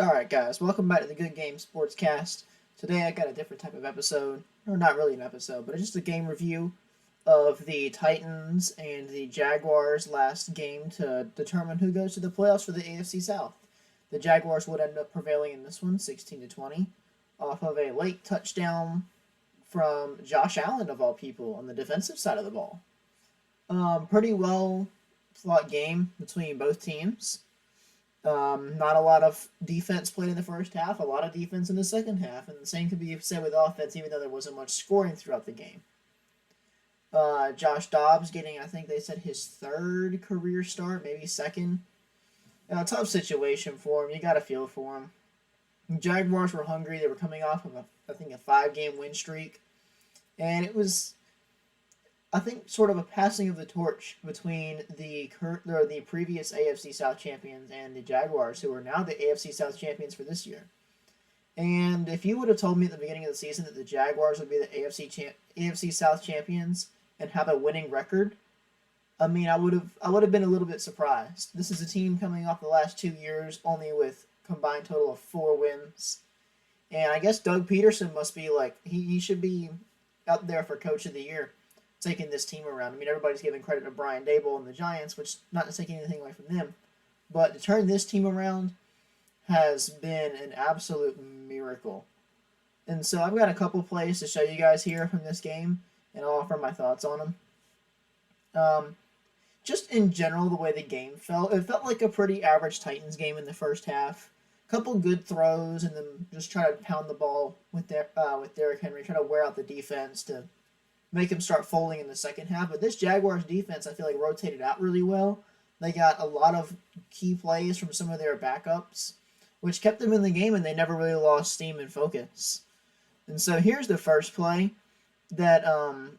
Alright guys, welcome back to the Good Game Sportscast. Today I got a different type of episode, or not really an episode, but it's just a game review of the Titans and the Jaguars' last game to determine who goes to the playoffs for the AFC South. The Jaguars would end up prevailing in this one, 16-20, off of a late touchdown from Josh Allen, of all people, on the defensive side of the ball. Pretty well fought game between both teams. Not a lot of defense played in the first half, a lot of defense in the second half, and the same could be said with offense, even though there wasn't much scoring throughout the game. Josh Dobbs getting, I think they said, his third career start, maybe second. Tough situation for him. You got to feel for him. The Jaguars were hungry. They were coming off of, a 5-game win streak. And it was, I think, sort of a passing of the torch between the previous AFC South champions and the Jaguars, who are now the AFC South champions for this year. And if you would have told me at the beginning of the season that the Jaguars would be the AFC South champions and have a winning record, I mean, I would have been a little bit surprised. This is a team coming off the last 2 years only with combined total of 4 wins. And I guess Doug Peterson must be like, he should be up there for Coach of the Year, taking this team around. I mean, everybody's giving credit to Brian Daboll and the Giants, which not to take anything away from them, but to turn this team around has been an absolute miracle. And so I've got a couple plays to show you guys here from this game, and I'll offer my thoughts on them. Just in general, the way the game felt, it felt like a pretty average Titans game in the first half. A couple good throws, and then just try to pound the ball with Derrick Henry, try to wear out the defense to make him start folding in the second half. But this Jaguars defense, I feel like, rotated out really well. They got a lot of key plays from some of their backups, which kept them in the game, and they never really lost steam and focus. And so here's the first play that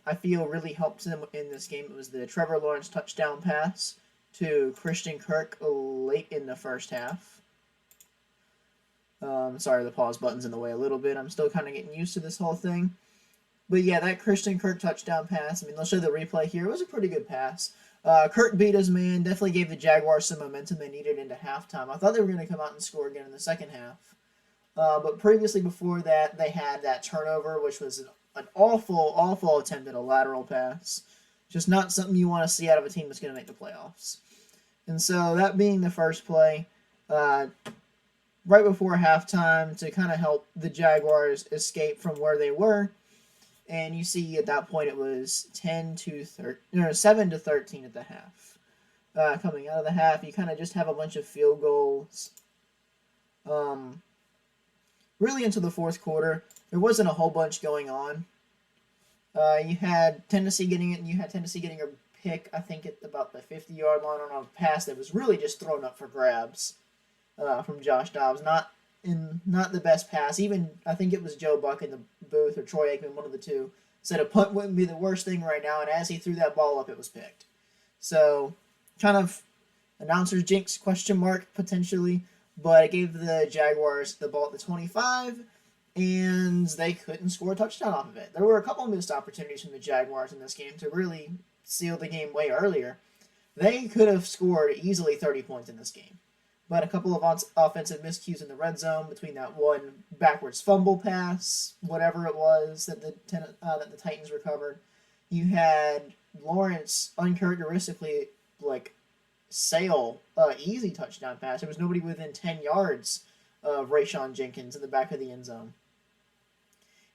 I feel really helped them in this game. It was the Trevor Lawrence touchdown pass to Christian Kirk late in the first half. Sorry, the pause button's in the way a little bit. I'm still kind of getting used to this whole thing. But yeah, that Christian Kirk touchdown pass, I mean, they'll show the replay here. It was a pretty good pass. Kirk beat his man, definitely gave the Jaguars some momentum they needed into halftime. I thought they were going to come out and score again in the second half. But previously, before that, they had that turnover, which was an awful attempt at a lateral pass. Just not something you want to see out of a team that's going to make the playoffs. And so that being the first play, right before halftime to kind of help the Jaguars escape from where they were. And you see at that point it was 7-13 at the half. Coming out of the half, you kind of just have a bunch of field goals. Really into the fourth quarter, there wasn't a whole bunch going on. You had Tennessee getting it, and you had Tennessee getting a pick, I think, at about the 50-yard line on a pass that was really just thrown up for grabs from Josh Dobbs. Not the best pass. Even, I think it was Joe Buck in the booth, or Troy Aikman, one of the two, said a punt wouldn't be the worst thing right now, and as he threw that ball up, it was picked. So, kind of announcer's jinx, question mark, potentially, but it gave the Jaguars the ball at the 25, and they couldn't score a touchdown off of it. There were a couple missed opportunities from the Jaguars in this game to really seal the game way earlier. They could have scored easily 30 points in this game. But a couple of offensive miscues in the red zone between that one backwards fumble pass, whatever it was that the Titans recovered. You had Lawrence uncharacteristically sail easy touchdown pass. There was nobody within 10 yards of Rayshon Jenkins in the back of the end zone.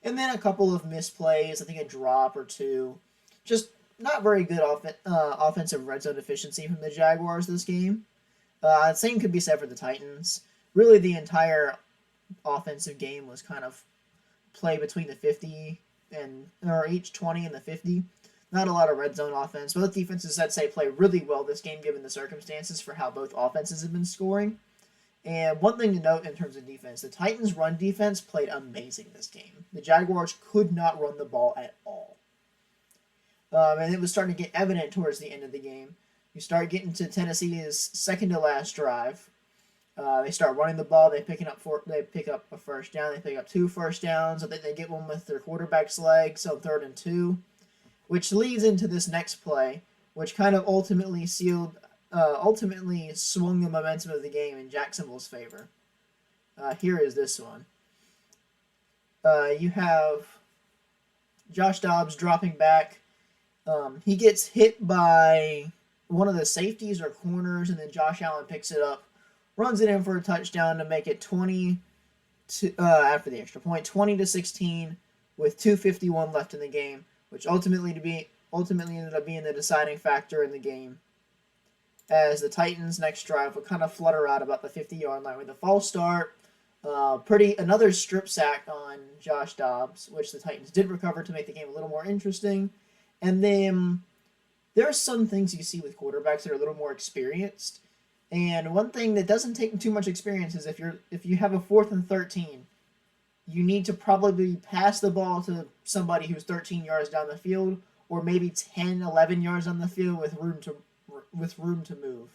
And then a couple of misplays, I think a drop or two. Just not very good offensive red zone efficiency from the Jaguars this game. Same could be said for the Titans. Really, the entire offensive game was kind of play between the 50 or each 20 and the 50. Not a lot of red zone offense. Both defenses, I'd say, play really well this game given the circumstances for how both offenses have been scoring. And one thing to note in terms of defense, the Titans' run defense played amazing this game. The Jaguars could not run the ball at all. And it was starting to get evident towards the end of the game. You start getting to Tennessee's second to last drive. They start running the ball. They pick up a first down. They pick up 2 first downs. I think they get one with their quarterback's leg, so 3rd and 2, which leads into this next play, which kind of ultimately swung the momentum of the game in Jacksonville's favor. Here is this one. You have Josh Dobbs dropping back. He gets hit by one of the safeties or corners, and then Josh Allen picks it up, runs it in for a touchdown to make it 20 to, after the extra point, 20-16 with 2:51 left in the game, which ultimately ended up being the deciding factor in the game, as the Titans' next drive would kind of flutter out about the 50-yard line with a false start. Another strip sack on Josh Dobbs, which the Titans did recover to make the game a little more interesting. And then there are some things you see with quarterbacks that are a little more experienced. And one thing that doesn't take too much experience is if you have a 4th and 13, you need to probably pass the ball to somebody who's 13 yards down the field, or maybe 10, 11 yards on the field with room to move.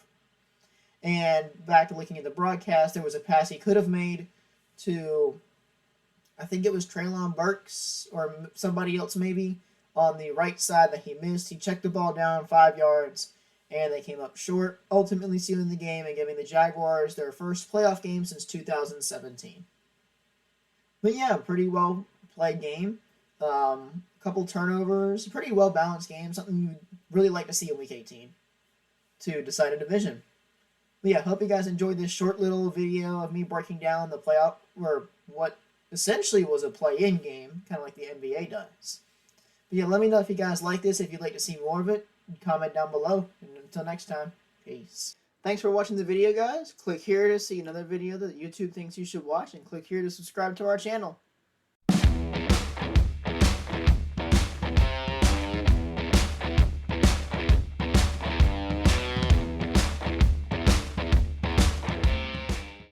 And back to looking at the broadcast, there was a pass he could have made to, I think it was Treylon Burks or somebody else maybe, on the right side that he missed. He checked the ball down 5 yards, and they came up short, ultimately sealing the game and giving the Jaguars their first playoff game since 2017. But yeah, pretty well played game. Couple turnovers, pretty well balanced game, something you'd really like to see in Week 18 to decide a division. But yeah, hope you guys enjoyed this short little video of me breaking down the playoff, or what essentially was a play-in game, kind of like the NBA does. But yeah, let me know if you guys like this, if you'd like to see more of it. Comment down below. And until next time, peace. Thanks for watching the video, guys. Click here to see another video that YouTube thinks you should watch, and click here to subscribe to our channel.